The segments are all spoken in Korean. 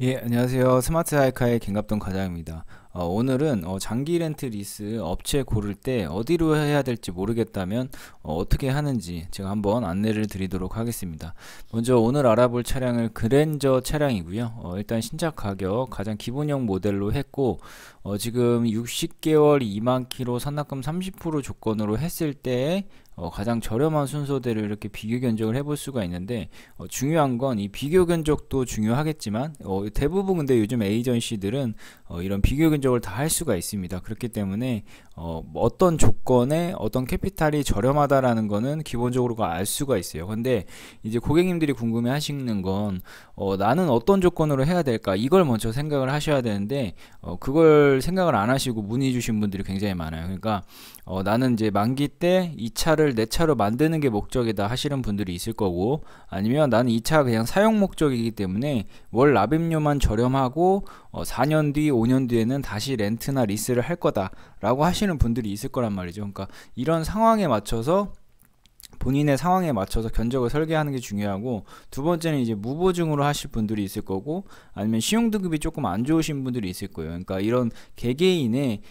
예, 안녕하세요. 스마트 하이카의 김갑동 과장입니다. 오늘은 장기 렌트 리스 업체 고를 때 어디로 해야 될지 모르겠다면 떻게 하는지 제가 한번 안내를 드리도록 하겠습니다. 먼저 오늘 알아볼 차량은 그랜저 차량이고요. 일단 신차 가격 가장 기본형 모델로 했고 지금 60개월 2만 킬로 선납금 30% 조건으로 했을 때 가장 저렴한 순서대로 이렇게 비교 견적을 해볼 수가 있는데 중요한 건 이 비교 견적도 중요하겠지만 대부분 근데 요즘 에이전시들은 이런 비교 견적을 다 할 수가 있습니다. 그렇기 때문에 어떤 조건에 어떤 캐피탈이 저렴하다라는 거는 기본적으로 알 수가 있어요. 근데 이제 고객님들이 궁금해 하시는 건 나는 어떤 조건으로 해야 될까, 이걸 먼저 생각을 하셔야 되는데 그걸 생각을 안 하시고 문의 주신 분들이 굉장히 많아요. 그러니까 나는 이제 만기 때 이 차를 내 차로 만드는 게 목적이다 하시는 분들이 있을 거고, 아니면 나는 이 차가 그냥 사용 목적이기 때문에 월 납입료만 저렴하고 4년 뒤 5년 뒤에는 다시 렌트나 리스를 할 거다 라고 하시는 분들이 있을 거란 말이죠. 그러니까 이런 상황에 맞춰서 본인의 상황에 맞춰서 견적을 설계하는 게 중요하고, 두 번째는 이제 무보증으로 하실 분들이 있을 거고, 아니면 신용등급이 조금 안 좋으신 분들이 있을 거예요. 그러니까 이런 개개인의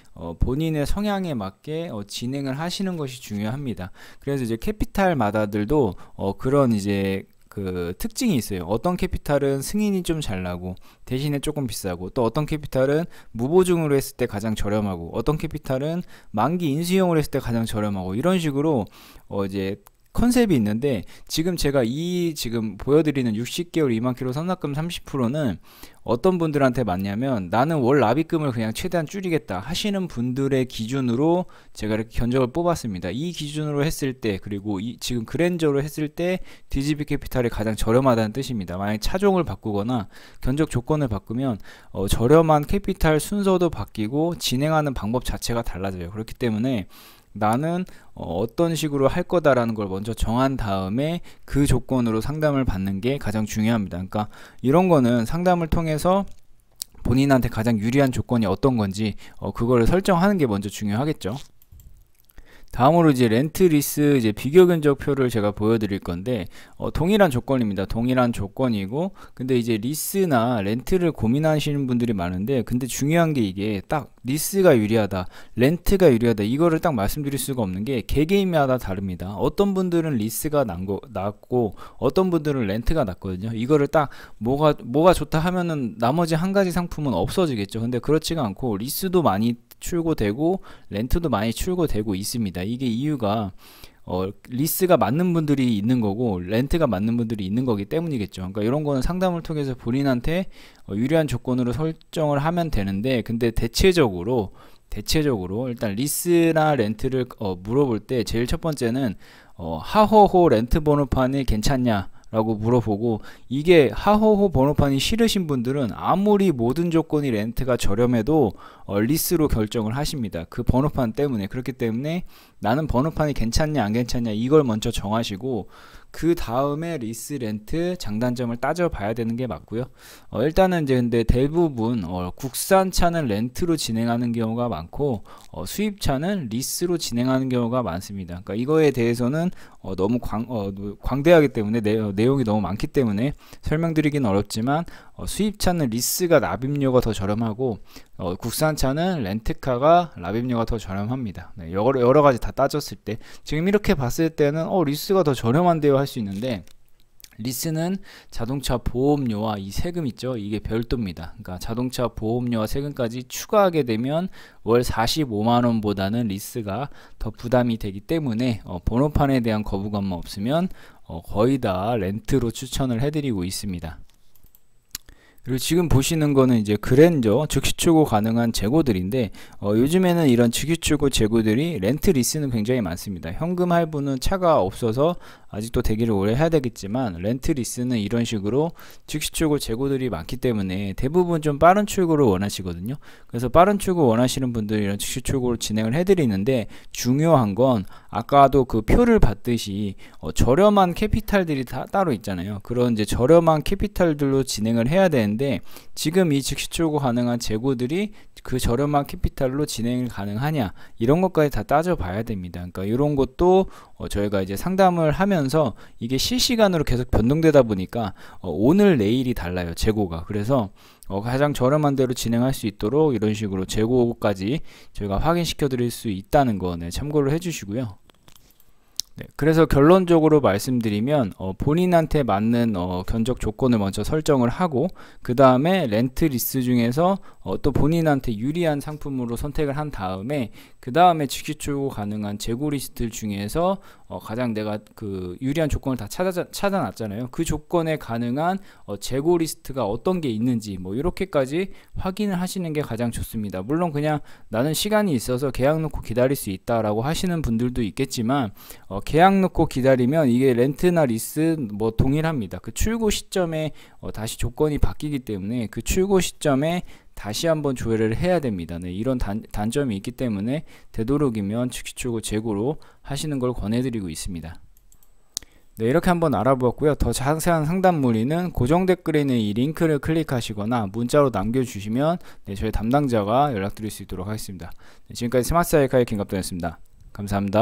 본인의 성향에 맞게 진행을 하시는 것이 중요합니다. 그래서 이제 캐피탈마다들도 그런 이제 그 특징이 있어요. 어떤 캐피탈은 승인이 좀 잘 나고 대신에 조금 비싸고, 또 어떤 캐피탈은 무보증으로 했을 때 가장 저렴하고, 어떤 캐피탈은 만기 인수형으로 했을 때 가장 저렴하고, 이런 식으로 이제 컨셉이 있는데, 지금 제가 지금 보여드리는 60개월 2만 킬로 선납금 30%는 어떤 분들한테 맞냐면, 나는 월 납입금을 그냥 최대한 줄이겠다 하시는 분들의 기준으로 제가 이렇게 견적을 뽑았습니다. 이 기준으로 했을 때, 그리고 지금 그랜저로 했을 때 DGB 캐피탈이 가장 저렴하다는 뜻입니다. 만약에 차종을 바꾸거나 견적 조건을 바꾸면 저렴한 캐피탈 순서도 바뀌고 진행하는 방법 자체가 달라져요. 그렇기 때문에 나는 어떤 식으로 할 거다라는 걸 먼저 정한 다음에 그 조건으로 상담을 받는 게 가장 중요합니다. 그러니까 이런 거는 상담을 통해서 본인한테 가장 유리한 조건이 어떤 건지 그거를 설정하는 게 먼저 중요하겠죠. 다음으로 이제 렌트 리스 이제 비교 견적표를 제가 보여드릴 건데, 동일한 조건입니다. 동일한 조건이고, 근데 이제 리스나 렌트를 고민하시는 분들이 많은데, 근데 중요한 게 이게 딱 리스가 유리하다, 렌트가 유리하다, 이거를 딱 말씀드릴 수가 없는 게 개개인마다 다릅니다. 어떤 분들은 리스가 낫고 어떤 분들은 렌트가 낫거든요. 이거를 딱 뭐가 좋다 하면은 나머지 한 가지 상품은 없어지겠죠. 근데 그렇지가 않고 리스도 많이 출고되고 렌트도 많이 출고되고 있습니다. 이게 이유가 리스가 맞는 분들이 있는 거고 렌트가 맞는 분들이 있는 거기 때문이겠죠. 그러니까 이런 거는 상담을 통해서 본인한테 유리한 조건으로 설정을 하면 되는데, 근데 대체적으로 일단 리스나 렌트를 물어볼 때 제일 첫 번째는 하호호 렌트 번호판이 괜찮냐 라고 물어보고, 이게 하호호 번호판이 싫으신 분들은 아무리 모든 조건이 렌트가 저렴해도 리스로 결정을 하십니다. 그 번호판 때문에. 그렇기 때문에 나는 번호판이 괜찮냐 안 괜찮냐 이걸 먼저 정하시고, 그 다음에 리스 렌트 장단점을 따져봐야 되는 게 맞고요. 일단은 이제 근데 대부분 국산차는 렌트로 진행하는 경우가 많고 수입차는 리스로 진행하는 경우가 많습니다. 그러니까 이거에 대해서는 너무 광대하기 때문에 내용이 너무 많기 때문에 설명드리기는 어렵지만, 수입차는 리스가 납입료가 더 저렴하고 국산차는 렌트카가 납입료가 더 저렴합니다. 네, 여러 가지 다 따졌을 때 지금 이렇게 봤을 때는 리스가 더 저렴한데요 할 수 있는데, 리스는 자동차 보험료와 이 세금 있죠, 이게 별도입니다. 그러니까 자동차 보험료와 세금까지 추가하게 되면 월 45만원 보다는 리스가 더 부담이 되기 때문에 번호판에 대한 거부감만 없으면 거의 다 렌트로 추천을 해드리고 있습니다. 그리고 지금 보시는 거는 이제 그랜저 즉시 출고 가능한 재고들인데, 요즘에는 이런 즉시 출고 재고들이 렌트 리스는 굉장히 많습니다. 현금 할부는 차가 없어서 아직도 대기를 오래 해야 되겠지만, 렌트 리스는 이런 식으로 즉시 출고 재고들이 많기 때문에 대부분 좀 빠른 출고를 원하시거든요. 그래서 빠른 출고 원하시는 분들이 이런 즉시 출고를 진행을 해드리는데, 중요한 건 아까도 그 표를 봤듯이 저렴한 캐피탈들이 따로 있잖아요. 그런 이제 저렴한 캐피탈들로 진행을 해야 되는데, 지금 이 즉시 출고 가능한 재고들이 그 저렴한 캐피탈로 진행이 가능하냐, 이런 것까지 다 따져봐야 됩니다. 그러니까 이런 것도 저희가 이제 상담을 하면서 이게 실시간으로 계속 변동되다 보니까 오늘 내일이 달라요, 재고가. 그래서 가장 저렴한 대로 진행할 수 있도록 이런 식으로 재고까지 저희가 확인시켜 드릴 수 있다는 거, 네, 참고를 해주시고요. 네, 그래서 결론적으로 말씀드리면 본인한테 맞는 견적 조건을 먼저 설정을 하고, 그 다음에 렌트 리스 중에서 또 본인한테 유리한 상품으로 선택을 한 다음에, 그 다음에 즉시 출고 가능한 재고 리스트 중에서 가장 내가 그 유리한 조건을 다 찾아놨잖아요. 그 조건에 가능한 재고 리스트가 어떤 게 있는지 뭐 이렇게까지 확인을 하시는 게 가장 좋습니다. 물론 그냥 나는 시간이 있어서 계약 놓고 기다릴 수 있다라고 하시는 분들도 있겠지만, 계약 놓고 기다리면 이게 렌트나 리스 뭐 동일합니다. 그 출고 시점에 다시 조건이 바뀌기 때문에 그 출고 시점에 다시 한번 조회를 해야 됩니다. 네, 이런 단점이 있기 때문에 되도록이면 즉시 출고 재고로 하시는 걸 권해드리고 있습니다. 네, 이렇게 한번 알아보았고요. 더 자세한 상담 문의는 고정 댓글에 있는 이 링크를 클릭하시거나 문자로 남겨주시면 저희 담당자가 연락드릴 수 있도록 하겠습니다. 네, 지금까지 스마트 사이카의 김갑돈이었습니다. 감사합니다.